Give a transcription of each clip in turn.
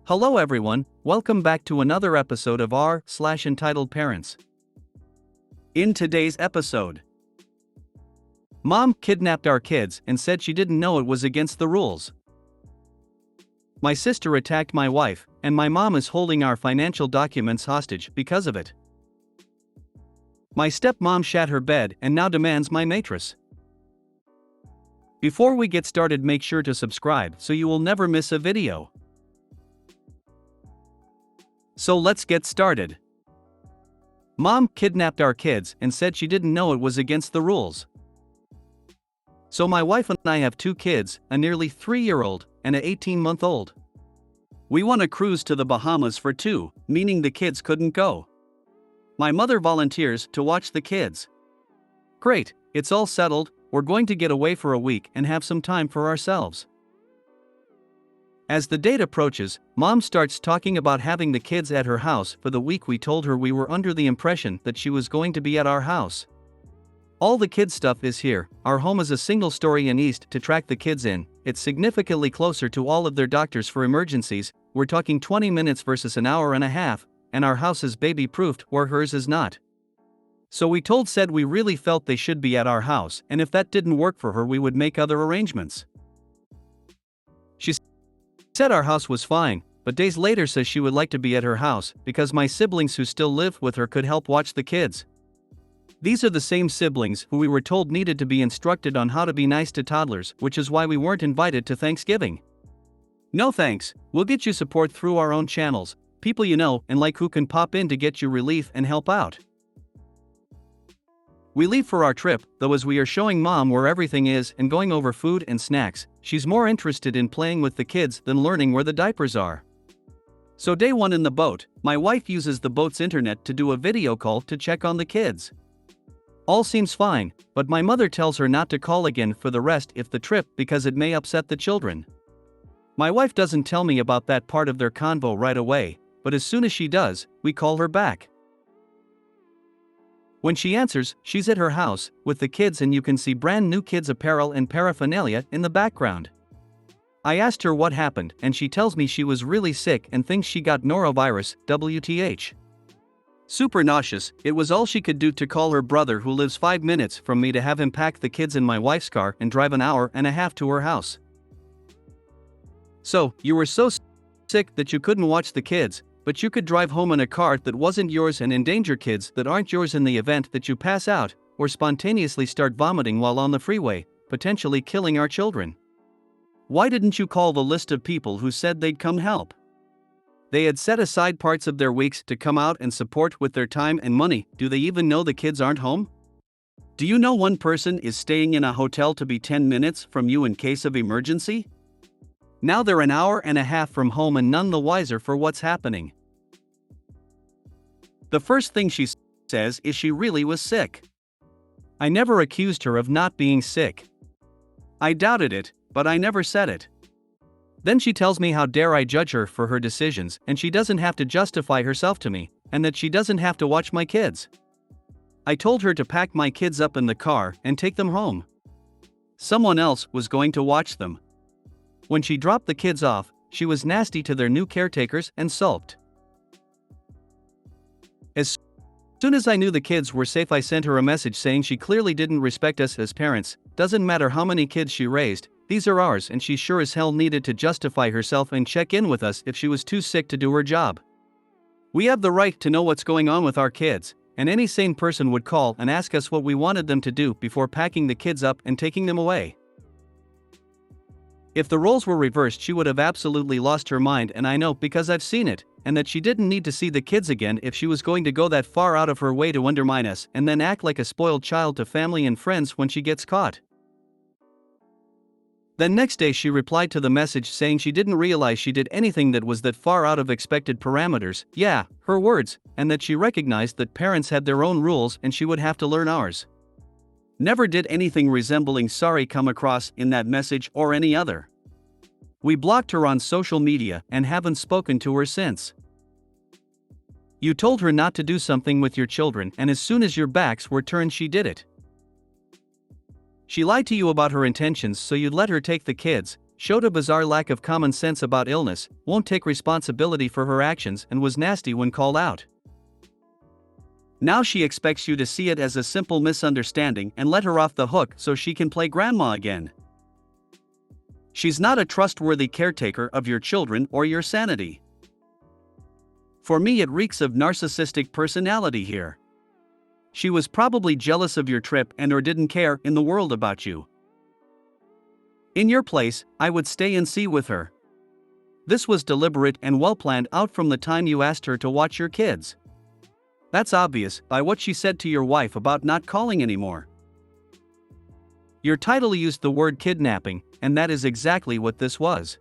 Hello everyone, welcome back to another episode of r/Entitled Parents. In today's episode, Mom kidnapped our kids and said she didn't know it was against the rules. My sister attacked my wife, and my mom is holding our financial documents hostage because of it. My stepmom shat her bed and now demands my mattress. Before we get started, make sure to subscribe so you will never miss a video. So let's get started. Mom kidnapped our kids and said she didn't know it was against the rules. So my wife and I have two kids, a nearly 3-year-old and an 18-month-old. We want a cruise to the Bahamas for two, meaning the kids couldn't go. My mother volunteers to watch the kids. Great, it's all settled, we're going to get away for a week and have some time for ourselves. As the date approaches, Mom starts talking about having the kids at her house for the week. We told her we were under the impression that she was going to be at our house. All the kids' stuff is here. Our home is a single story and east to track the kids in. It's significantly closer to all of their doctors for emergencies. We're talking 20 minutes versus an hour and a half, and our house is baby-proofed where hers is not. So we said we really felt they should be at our house, and if that didn't work for her we would make other arrangements. She said our house was fine, but days later says she would like to be at her house because my siblings who still live with her could help watch the kids. These are the same siblings who we were told needed to be instructed on how to be nice to toddlers, which is why we weren't invited to Thanksgiving. No thanks, we'll get you support through our own channels, people you know and like who can pop in to get you relief and help out. We leave for our trip, though as we are showing Mom where everything is and going over food and snacks, she's more interested in playing with the kids than learning where the diapers are. So day one in the boat, my wife uses the boat's internet to do a video call to check on the kids. All seems fine, but my mother tells her not to call again for the rest of the trip because it may upset the children. My wife doesn't tell me about that part of their convo right away, but as soon as she does, we call her back. When she answers, she's at her house with the kids and you can see brand new kids apparel and paraphernalia in the background. I asked her what happened and she tells me she was really sick and thinks she got norovirus, WTH. Super nauseous, it was all she could do to call her brother who lives 5 minutes from me to have him pack the kids in my wife's car and drive an hour and a half to her house. So, you were so sick that you couldn't watch the kids, but you could drive home in a car that wasn't yours and endanger kids that aren't yours in the event that you pass out or spontaneously start vomiting while on the freeway, potentially killing our children. Why didn't you call the list of people who said they'd come help? They had set aside parts of their weeks to come out and support with their time and money. Do they even know the kids aren't home? Do you know one person is staying in a hotel to be 10 minutes from you in case of emergency? Now they're an hour and a half from home and none the wiser for what's happening. The first thing she says is she really was sick. I never accused her of not being sick. I doubted it, but I never said it. Then she tells me how dare I judge her for her decisions and she doesn't have to justify herself to me, and that she doesn't have to watch my kids. I told her to pack my kids up in the car and take them home. Someone else was going to watch them. When she dropped the kids off, she was nasty to their new caretakers and sulked. As soon as I knew the kids were safe, I sent her a message saying she clearly didn't respect us as parents. Doesn't matter how many kids she raised, these are ours, and she sure as hell needed to justify herself and check in with us if she was too sick to do her job. We have the right to know what's going on with our kids, and any sane person would call and ask us what we wanted them to do before packing the kids up and taking them away. If the roles were reversed, she would have absolutely lost her mind, and I know because I've seen it, and that she didn't need to see the kids again if she was going to go that far out of her way to undermine us and then act like a spoiled child to family and friends when she gets caught. Then next day she replied to the message saying she didn't realize she did anything that was that far out of expected parameters, yeah, her words, and that she recognized that parents had their own rules and she would have to learn ours. Never did anything resembling sorry come across in that message or any other. We blocked her on social media and haven't spoken to her since. You told her not to do something with your children, and as soon as your backs were turned she did it. She lied to you about her intentions so you'd let her take the kids, showed a bizarre lack of common sense about illness, won't take responsibility for her actions, and was nasty when called out. Now she expects you to see it as a simple misunderstanding and let her off the hook so she can play grandma again. She's not a trustworthy caretaker of your children or your sanity. For me, it reeks of narcissistic personality here. She was probably jealous of your trip and/or didn't care in the world about you. In your place, I would stay and see with her. This was deliberate and well planned out from the time you asked her to watch your kids. That's obvious by what she said to your wife about not calling anymore. Your title used the word kidnapping, and that is exactly what this was.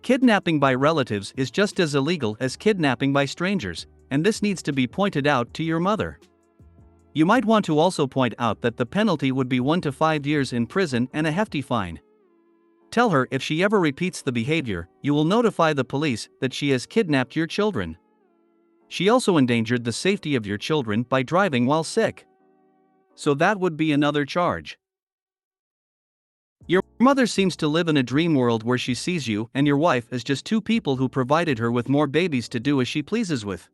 Kidnapping by relatives is just as illegal as kidnapping by strangers, and this needs to be pointed out to your mother. You might want to also point out that the penalty would be 1 to 5 years in prison and a hefty fine. Tell her if she ever repeats the behavior, you will notify the police that she has kidnapped your children. She also endangered the safety of your children by driving while sick. So that would be another charge. Your mother seems to live in a dream world where she sees you and your wife as just two people who provided her with more babies to do as she pleases with.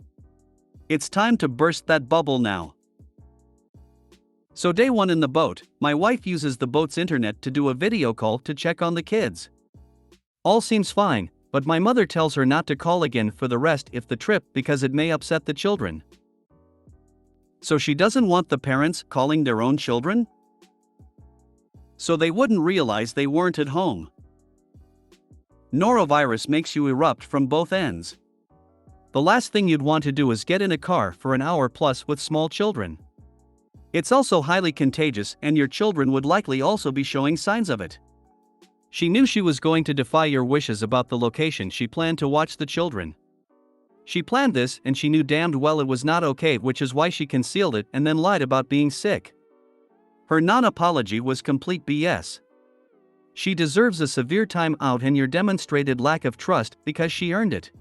It's time to burst that bubble now. So day 1 in the boat, my wife uses the boat's internet to do a video call to check on the kids. All seems fine, but my mother tells her not to call again for the rest of the trip because it may upset the children. So she doesn't want the parents calling their own children? So they wouldn't realize they weren't at home. Norovirus makes you erupt from both ends. The last thing you'd want to do is get in a car for an hour plus with small children. It's also highly contagious, and your children would likely also be showing signs of it. She knew she was going to defy your wishes about the location she planned to watch the children. She planned this and she knew damned well it was not okay, which is why she concealed it and then lied about being sick. Her non-apology was complete BS. She deserves a severe time out and your demonstrated lack of trust because she earned it.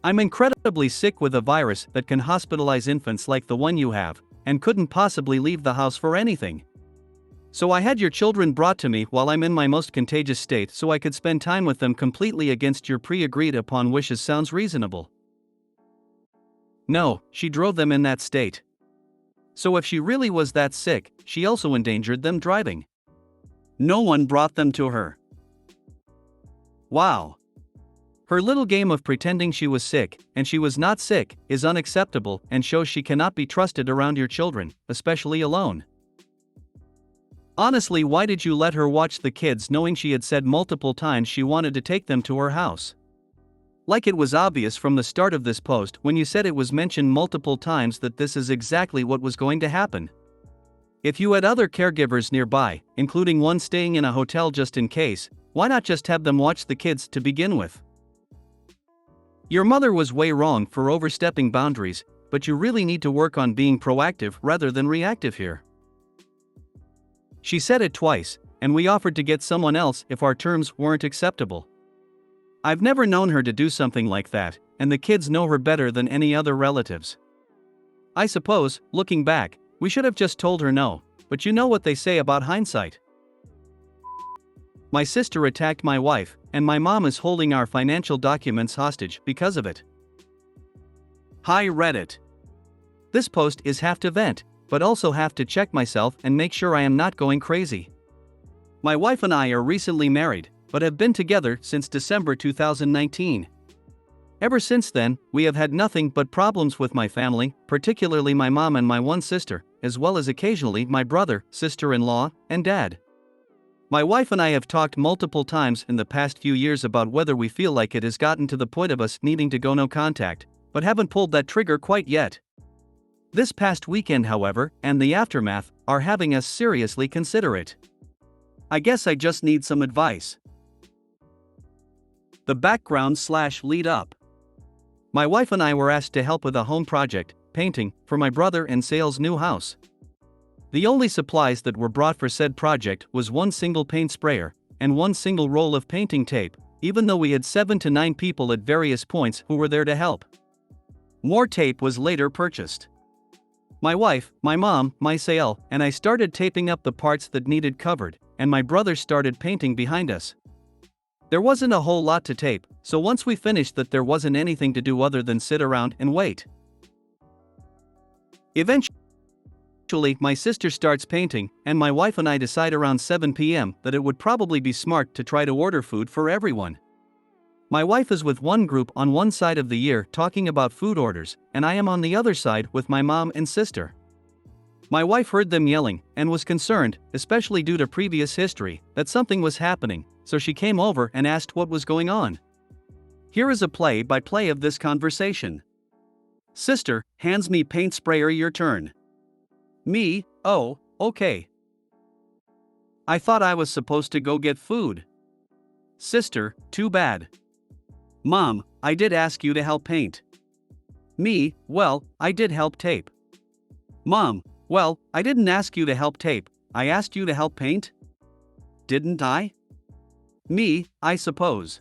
I'm incredibly sick with a virus that can hospitalize infants like the one you have, and couldn't possibly leave the house for anything. So I had your children brought to me while I'm in my most contagious state so I could spend time with them completely against your pre-agreed upon wishes. Sounds reasonable. No, she drove them in that state. So if she really was that sick, she also endangered them driving. No one brought them to her. Wow. Her little game of pretending she was sick, and she was not sick, is unacceptable and shows she cannot be trusted around your children, especially alone. Honestly, why did you let her watch the kids knowing she had said multiple times she wanted to take them to her house? Like it was obvious from the start of this post when you said it was mentioned multiple times that this is exactly what was going to happen. If you had other caregivers nearby, including one staying in a hotel just in case, why not just have them watch the kids to begin with? Your mother was way wrong for overstepping boundaries, but you really need to work on being proactive rather than reactive here. She said it twice, and we offered to get someone else if our terms weren't acceptable. I've never known her to do something like that, and the kids know her better than any other relatives. I suppose, looking back, we should have just told her no, but you know what they say about hindsight. My sister attacked my wife, and my mom is holding our financial documents hostage because of it. Hi Reddit. This post is half to vent, but also have to check myself and make sure I am not going crazy. My wife and I are recently married, but have been together since December 2019. Ever since then, we have had nothing but problems with my family, particularly my mom and my one sister, as well as occasionally my brother, sister-in-law, and dad. My wife and I have talked multiple times in the past few years about whether we feel like it has gotten to the point of us needing to go no contact, but haven't pulled that trigger quite yet. This past weekend, however, and the aftermath, are having us seriously consider it. I guess I just need some advice. The background/lead up. My wife and I were asked to help with a home project, painting, for my brother and Sale's new house. The only supplies that were brought for said project was one single paint sprayer, and one single roll of painting tape, even though we had 7 to 9 people at various points who were there to help. More tape was later purchased. My wife, my mom, my Sale, and I started taping up the parts that needed covered, and my brother started painting behind us. There wasn't a whole lot to tape, so once we finished that there wasn't anything to do other than sit around and wait. Eventually, my sister starts painting, and my wife and I decide around 7 p.m. that it would probably be smart to try to order food for everyone. My wife is with one group on one side of the year talking about food orders, and I am on the other side with my mom and sister. My wife heard them yelling and was concerned, especially due to previous history, that something was happening, so she came over and asked what was going on. Here is a play-by-play of this conversation. Sister, hands me paint sprayer, your turn. Me, oh, okay. I thought I was supposed to go get food. Sister, too bad. Mom, I did ask you to help paint. Me, well, I did help tape. Mom, well, I didn't ask you to help tape, I asked you to help paint? Didn't I? Me, I suppose.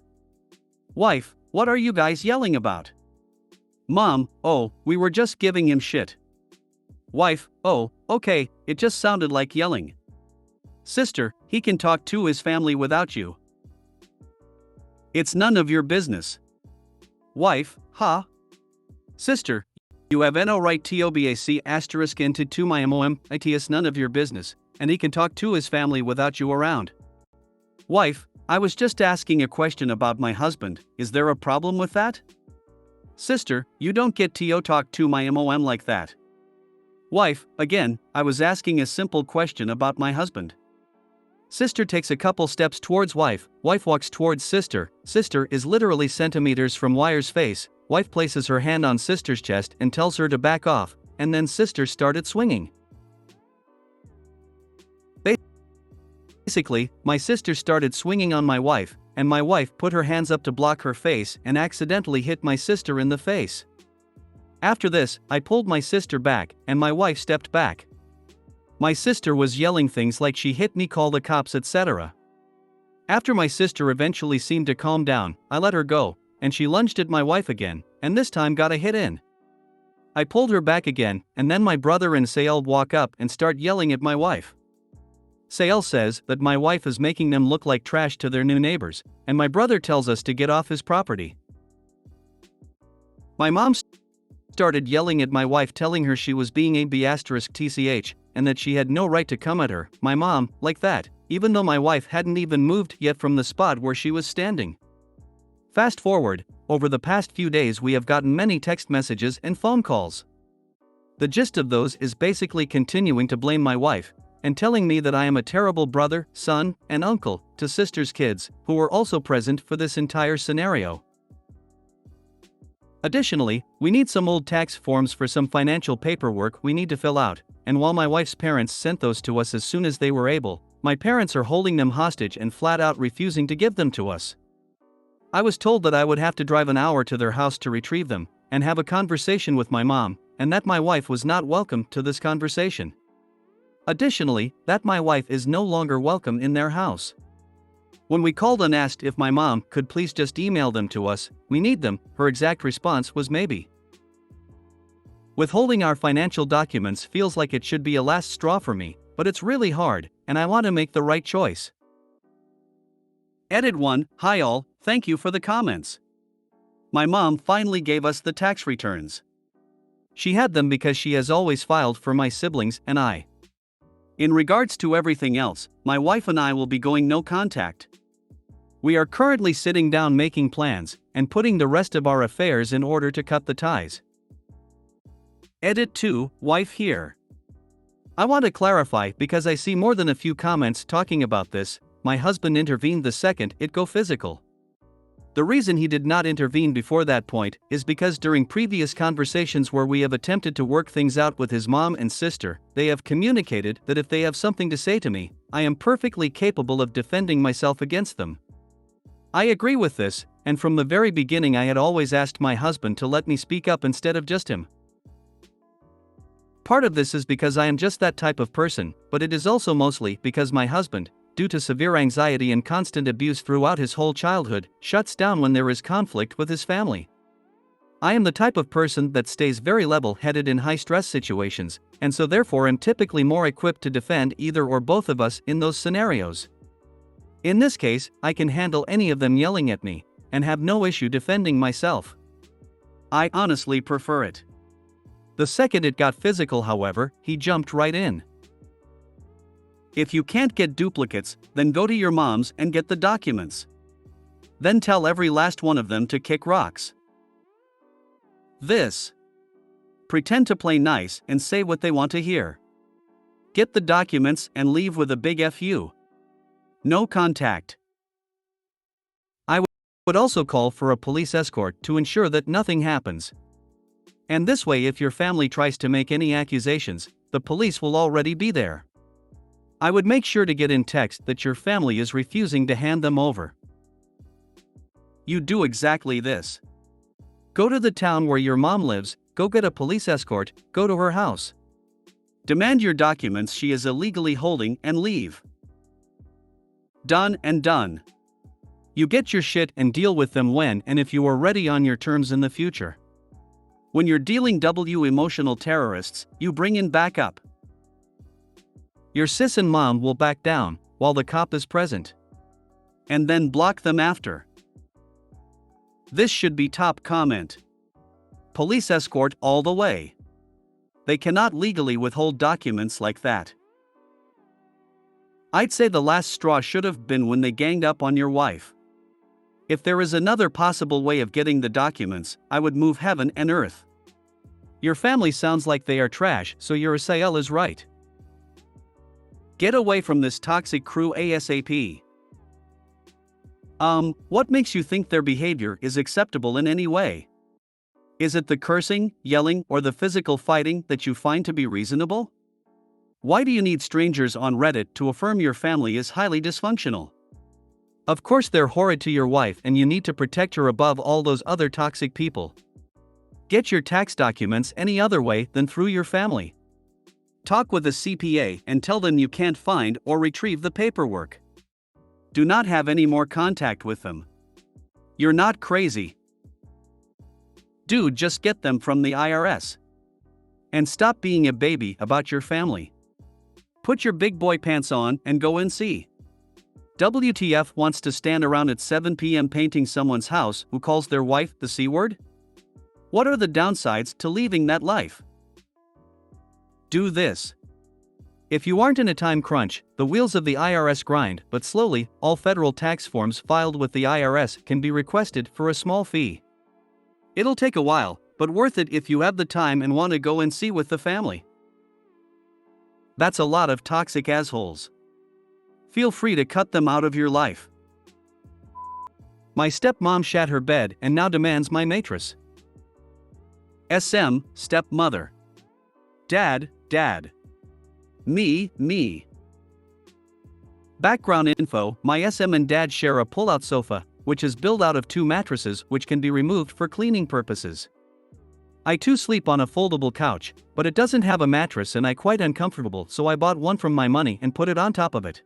Wife, what are you guys yelling about? Mom, oh, we were just giving him shit. Wife, oh, okay, it just sounded like yelling. Sister, he can talk to his family without you. It's none of your business. Wife, huh? Sister, you have no right to bac asterisk into to my mom, it's none of your business, and he can talk to his family without you around. Wife, I was just asking a question about my husband, is there a problem with that? Sister, you don't get to talk to my mom like that. Wife, again, I was asking a simple question about my husband. Sister takes a couple steps towards wife, wife walks towards sister, sister is literally centimeters from wire's face, wife places her hand on sister's chest and tells her to back off, and then sister started swinging. Basically, my sister started swinging on my wife, and my wife put her hands up to block her face and accidentally hit my sister in the face. After this, I pulled my sister back, and my wife stepped back. My sister was yelling things like she hit me, call the cops, etc. After my sister eventually seemed to calm down, I let her go, and she lunged at my wife again, and this time got a hit in. I pulled her back again, and then my brother and Sael walk up and start yelling at my wife. Sael says that my wife is making them look like trash to their new neighbors, and my brother tells us to get off his property. My mom started yelling at my wife, telling her she was being a b***tch, and that she had no right to come at her, my mom, like that, even though my wife hadn't even moved yet from the spot where she was standing. Fast forward, over the past few days we have gotten many text messages and phone calls. The gist of those is basically continuing to blame my wife, and telling me that I am a terrible brother, son, and uncle to sister's kids, who were also present for this entire scenario. Additionally, we need some old tax forms for some financial paperwork we need to fill out, and while my wife's parents sent those to us as soon as they were able, my parents are holding them hostage and flat out refusing to give them to us. I was told that I would have to drive an hour to their house to retrieve them, and have a conversation with my mom, and that my wife was not welcome to this conversation. Additionally, that my wife is no longer welcome in their house. When we called and asked if my mom could please just email them to us, we need them, her exact response was maybe. Withholding our financial documents feels like it should be a last straw for me, but it's really hard, and I want to make the right choice. Edit 1, hi all, thank you for the comments. My mom finally gave us the tax returns. She had them because she has always filed for my siblings and I. In regards to everything else, my wife and I will be going no contact. We are currently sitting down making plans, and putting the rest of our affairs in order to cut the ties. Edit 2, wife here. I want to clarify because I see more than a few comments talking about this, my husband intervened the second it go physical. The reason he did not intervene before that point is because during previous conversations where we have attempted to work things out with his mom and sister, they have communicated that if they have something to say to me, I am perfectly capable of defending myself against them. I agree with this, and from the very beginning I had always asked my husband to let me speak up instead of just him. Part of this is because I am just that type of person, but it is also mostly because my husband, due to severe anxiety and constant abuse throughout his whole childhood, shuts down when there is conflict with his family. I am the type of person that stays very level-headed in high-stress situations, and so therefore am typically more equipped to defend either or both of us in those scenarios. In this case, I can handle any of them yelling at me, and have no issue defending myself. I honestly prefer it. The second it got physical, however, he jumped right in. If you can't get duplicates, then go to your mom's and get the documents. Then tell every last one of them to kick rocks. This. Pretend to play nice and say what they want to hear. Get the documents and leave with a big FU. No contact. I would also call for a police escort to ensure that nothing happens. And this way, if your family tries to make any accusations, the police will already be there. I would make sure to get in text that your family is refusing to hand them over. You do exactly this. Go to the town where your mom lives, go get a police escort, go to her house. Demand your documents she is illegally holding and leave. Done and done. You get your shit and deal with them when and if you are ready on your terms in the future. When you're dealing with emotional terrorists, you bring in backup. Your sis and mom will back down, while the cop is present. And then block them after. This should be top comment. Police escort all the way. They cannot legally withhold documents like that. I'd say the last straw should have been when they ganged up on your wife. If there is another possible way of getting the documents, I would move heaven and earth. Your family sounds like they are trash, so your Asael is right. Get away from this toxic crew ASAP. What makes you think their behavior is acceptable in any way? Is it the cursing, yelling, or the physical fighting that you find to be reasonable? Why do you need strangers on Reddit to affirm your family is highly dysfunctional? Of course they're horrid to your wife and you need to protect her above all those other toxic people. Get your tax documents any other way than through your family. Talk with a CPA and tell them you can't find or retrieve the paperwork. Do not have any more contact with them. You're not crazy. Dude, just get them from the IRS. And stop being a baby about your family. Put your big boy pants on and go and see. WTF wants to stand around at 7 p.m. painting someone's house who calls their wife the C word? What are the downsides to leaving that life? Do this. If you aren't in a time crunch, the wheels of the IRS grind, but slowly, all federal tax forms filed with the IRS can be requested for a small fee. It'll take a while, but worth it if you have the time and want to go and see with the family. That's a lot of toxic assholes. Feel free to cut them out of your life. My stepmom shat her bed and now demands my mattress. SM, stepmother. Dad. Me. Background info: my SM and dad share a pull-out sofa, which is built out of 2 mattresses which can be removed for cleaning purposes. I too sleep on a foldable couch, but it doesn't have a mattress and I quite uncomfortable, so I bought one from my money and put it on top of it.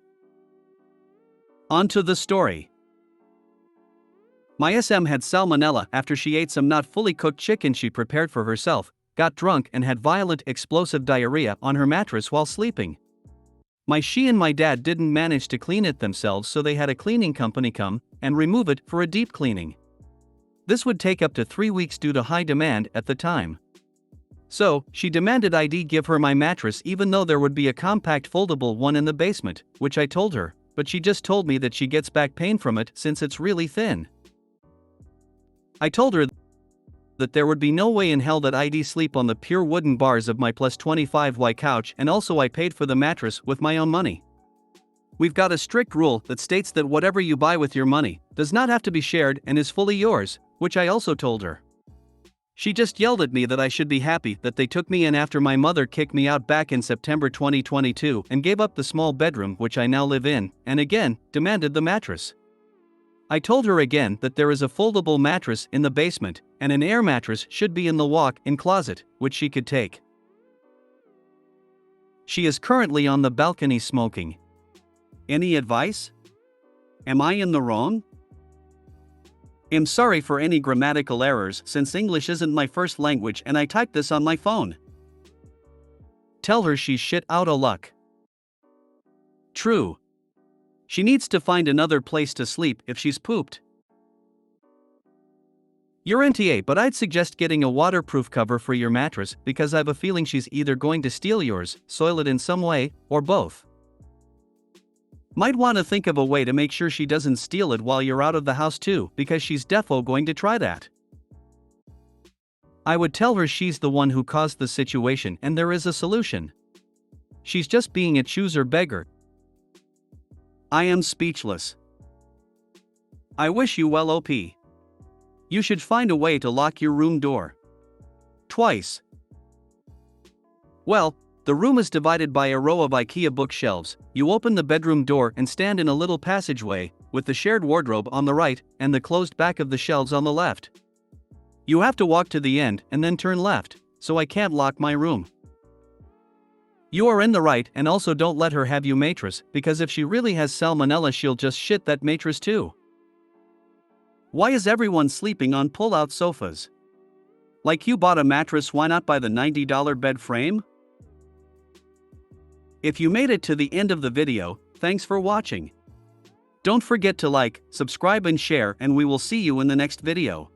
On to the story. My SM had salmonella after she ate some not fully cooked chicken she prepared for herself, got drunk and had violent explosive diarrhea on her mattress while sleeping. She and my dad didn't manage to clean it themselves, so they had a cleaning company come and remove it for a deep cleaning. This would take up to 3 weeks due to high demand at the time. So, she demanded I'd give her my mattress even though there would be a compact foldable one in the basement, which I told her, but she just told me that she gets back pain from it since it's really thin. I told her that there would be no way in hell that I'd sleep on the pure wooden bars of my plus 25Y couch, and also I paid for the mattress with my own money. We've got a strict rule that states that whatever you buy with your money does not have to be shared and is fully yours, which I also told her. She just yelled at me that I should be happy that they took me in after my mother kicked me out back in September 2022 and gave up the small bedroom which I now live in, and again, demanded the mattress. I told her again that there is a foldable mattress in the basement, and an air mattress should be in the walk-in closet, which she could take. She is currently on the balcony smoking. Any advice? Am I in the wrong? I'm sorry for any grammatical errors since English isn't my first language and I typed this on my phone. Tell her she's shit out of luck. True. She needs to find another place to sleep if she's pooped. You're NTA, but I'd suggest getting a waterproof cover for your mattress because I have a feeling she's either going to steal yours, soil it in some way, or both. Might want to think of a way to make sure she doesn't steal it while you're out of the house too, because she's defo going to try that. I would tell her she's the one who caused the situation and there is a solution. She's just being a chooser beggar. I am speechless. I wish you well, OP. You should find a way to lock your room door. Twice. Well, the room is divided by a row of IKEA bookshelves. You open the bedroom door and stand in a little passageway, with the shared wardrobe on the right and the closed back of the shelves on the left. You have to walk to the end and then turn left, so I can't lock my room. You are in the right, and also don't let her have your mattress, because if she really has salmonella she'll just shit that mattress too. Why is everyone sleeping on pull-out sofas? Like you bought a mattress, why not buy the $90 bed frame? If you made it to the end of the video, thanks for watching. Don't forget to like, subscribe and share, and we will see you in the next video.